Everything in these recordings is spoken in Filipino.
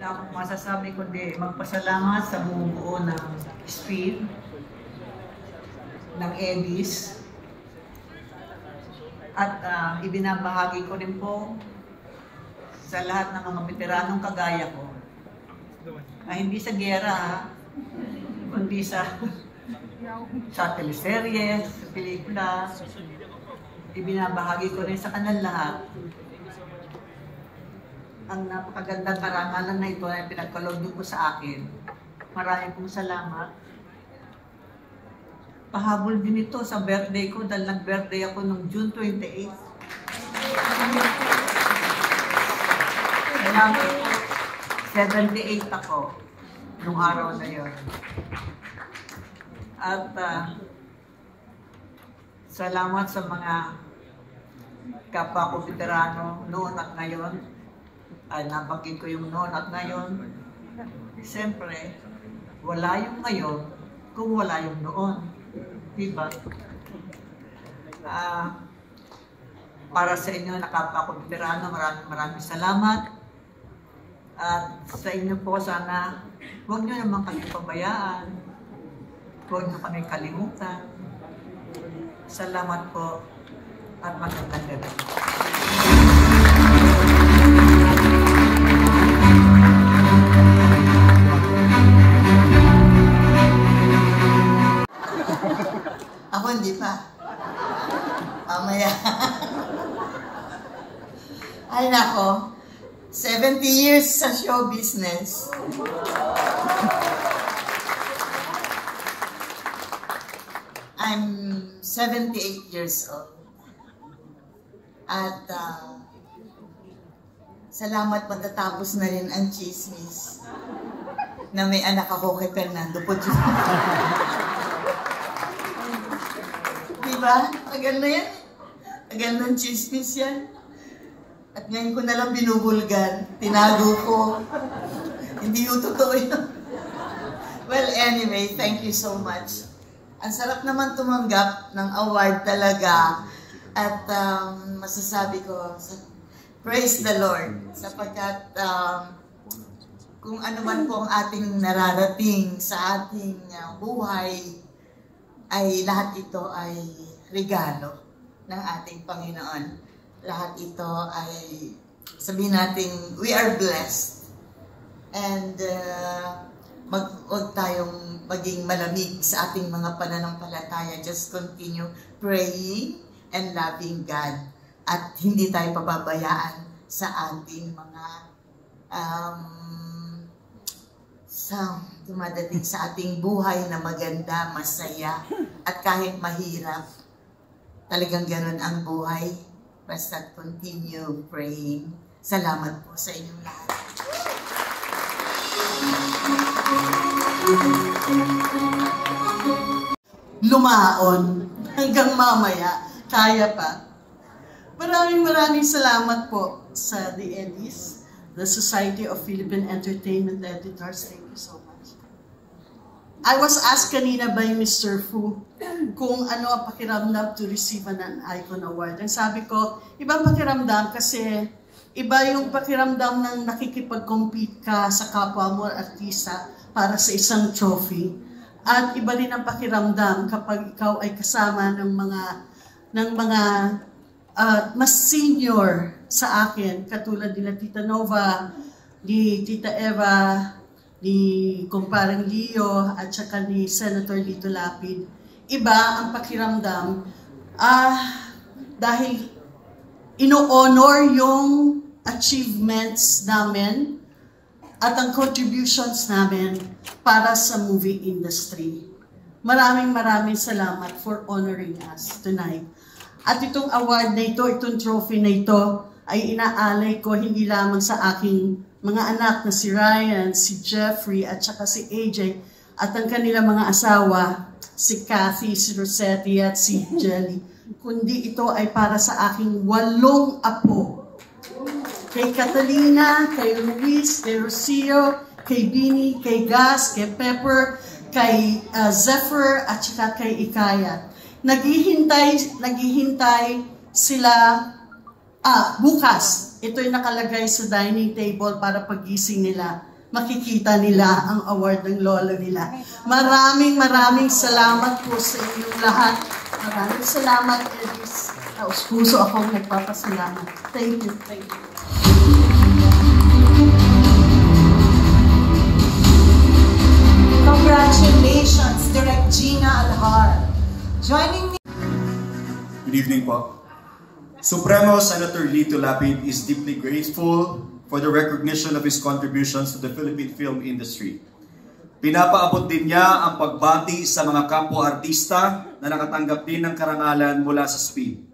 na akong masasabi kundi magpasalamat sa buo ng speed ng EDIS at ibinabahagi ko rin po sa lahat ng mga veteranong kagaya ko na hindi sa giyera kundi sa teleserye, sa pelikula. Ibinabahagi ko rin sa kanang lahat ang napakagandang karangalan na ito na pinagkaloob niyo po sa akin. Maraming pong salamat. Pahabol din ito sa birthday ko dahil nag-birthday ako noong June 28. Kaya 78 ako nung araw na yun. At salamat sa mga kapwa ko veterano noon at ngayon. Nabanggit ko yung noon at ngayon. Siyempre, wala yung ngayon kung wala yung noon. Diba? Para sa inyo, nakapwa ko veterano, maraming salamat. At sa inyo po, sana huwag nyo naman kami pabayaan. Huwag nyo kami kalimutan. Salamat po at magandang gabi. Ako hindi pa. Mamaya. Ay nako, 70 years sa show business. I'm 78 years old. At salamat matatapos na rin ang chismis na may anak ako kay Fernando Pochino. Diba? Tagal na yan. Tagal ng chismis yan. At ngayon ko na lang binubulgan. Tinago ko. Hindi yung totoo yun. Well, anyway, thank you so much. Ang sarap naman tumanggap ng award talaga. At masasabi ko, praise the Lord. Sapagkat kung ano man po ang ating nararating sa ating buhay, ay lahat ito ay regalo ng ating Panginoon. Lahat ito ay, sabihin natin, we are blessed. And huwag tayong maging malamig sa ating mga pananampalataya. Just continue praying and loving God. At hindi tayo pababayaan sa ating mga dumadating sa ating buhay na maganda, masaya, at kahit mahirap, talagang ganun ang buhay. Basta continue praying. Salamat po sa inyong lahat. Lumaon hanggang mamaya, kaya pa. Maraming salamat po sa The EDIS, the Society of Philippine Entertainment Editors. Thank you so much. I was asked kanina by Mr. Fu kung ano ang pakiramdam to receive an Icon Award. Ang sabi ko, ibang pakiramdam kasi iba yung pakiramdam ng nakikipag-compete ka sa kapwa mo artista para sa isang trophy. At iba rin ang pakiramdam kapag ikaw ay kasama ng mga mas senior sa akin, katulad nila Tita Nova, ni Tita Eva, ni Kumparang Leo, at saka ni Senator Lito Lapid. Iba ang pakiramdam dahil ino-honor yung achievements namin at ang contributions namin para sa movie industry. Maraming salamat for honoring us tonight. At itong award na ito, itong trophy na ito, ay inaalay ko hindi lamang sa aking mga anak na si Ryan, si Jeffrey, at saka si AJ, at ang kanilang mga asawa, si Kathy, si Rosetti, at si Jelly, kundi ito ay para sa aking 8 apo. Kay Catalina, kay Luis, kay Rocio, kay Bini, kay Gas, kay Pepper, kay Zephyr, at saka kay Ikaya. Naghihintay sila bukas. Ito'y nakalagay sa dining table para pagising nila. makikita nila ang award ng lolo nila. Maraming salamat po sa inyong lahat. Maraming salamat, Edis. Taos-puso akong nagpapasalamat. Thank you. Thank you. Congratulations, Direct Gina Alhar. Joining me. Good evening po. Supremo Senator Lito Lapid is deeply grateful for the recognition of his contributions to the Philippine film industry. Pinapaabot din niya ang pagbati sa mga kapwa-artista na nakatanggap din ng karangalan mula sa SPID.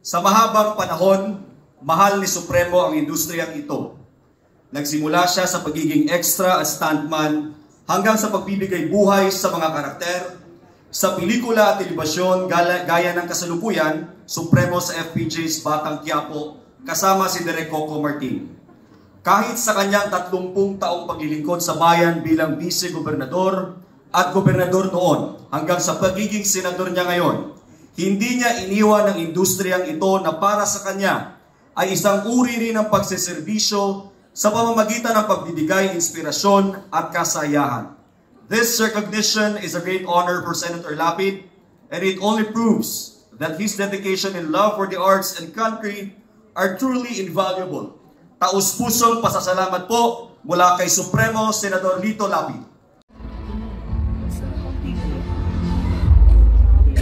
Sa mahabang panahon, mahal ni Supremo ang industriyang ito. Nagsimula siya sa pagiging extra at stuntman hanggang sa pagbibigay buhay sa mga karakter, sa pelikula at telebisyon gaya ng kasalukuyan, Supremo sa FPJ's Batang Quiapo kasama si Direk Coco Martin. Kahit sa kanyang 30 taong paglilingkod sa bayan bilang vice-gobernador at gobernador noon hanggang sa pagiging senador niya ngayon, hindi niya iniwan ang industriyang ito na para sa kanya ay isang uri rin ng pagseserbisyo sa pamamagitan ng pagbibigay inspirasyon at kasayahan. This recognition is a great honor for Senator Lapid, and it only proves that his dedication and love for the arts and country are truly invaluable. Taus-pusong pasasalamat po mula kay Supremo Senator Lito Lapid.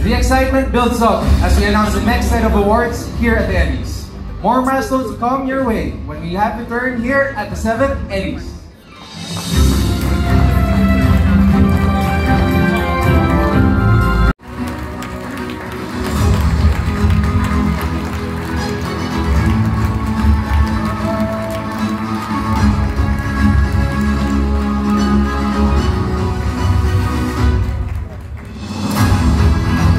The excitement builds up as we announce the next set of awards here at the Emmys. More milestones come your way when we have return here at the 7th Emmys.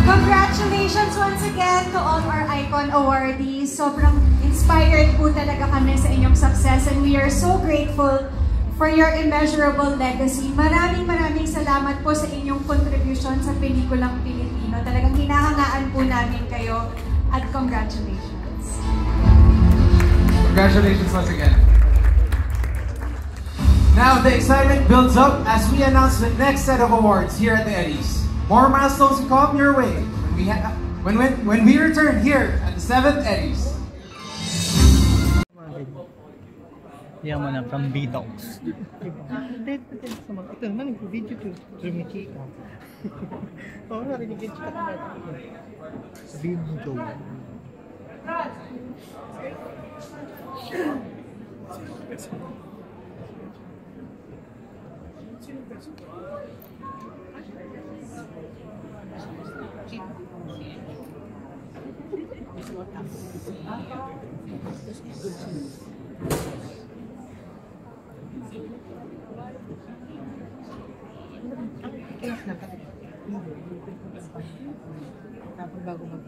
Congratulations once again to all our Icon awardees. Sobrang inspired po talaga kami sa inyong success and we are so grateful for your immeasurable legacy. Maraming salamat po sa inyong contribution sa pelikulang Pilipino. Talagang hinahangaan po namin kayo at congratulations. Congratulations once again. Now the excitement builds up as we announce the next set of awards here at the Emmys. More milestones come your way when we return here at the 7th Emmys. Yan mo na from B-Talks. Ito naman, video to Jumiki ka. Oo, narinig yung chika ka sa video. Tapos bago mag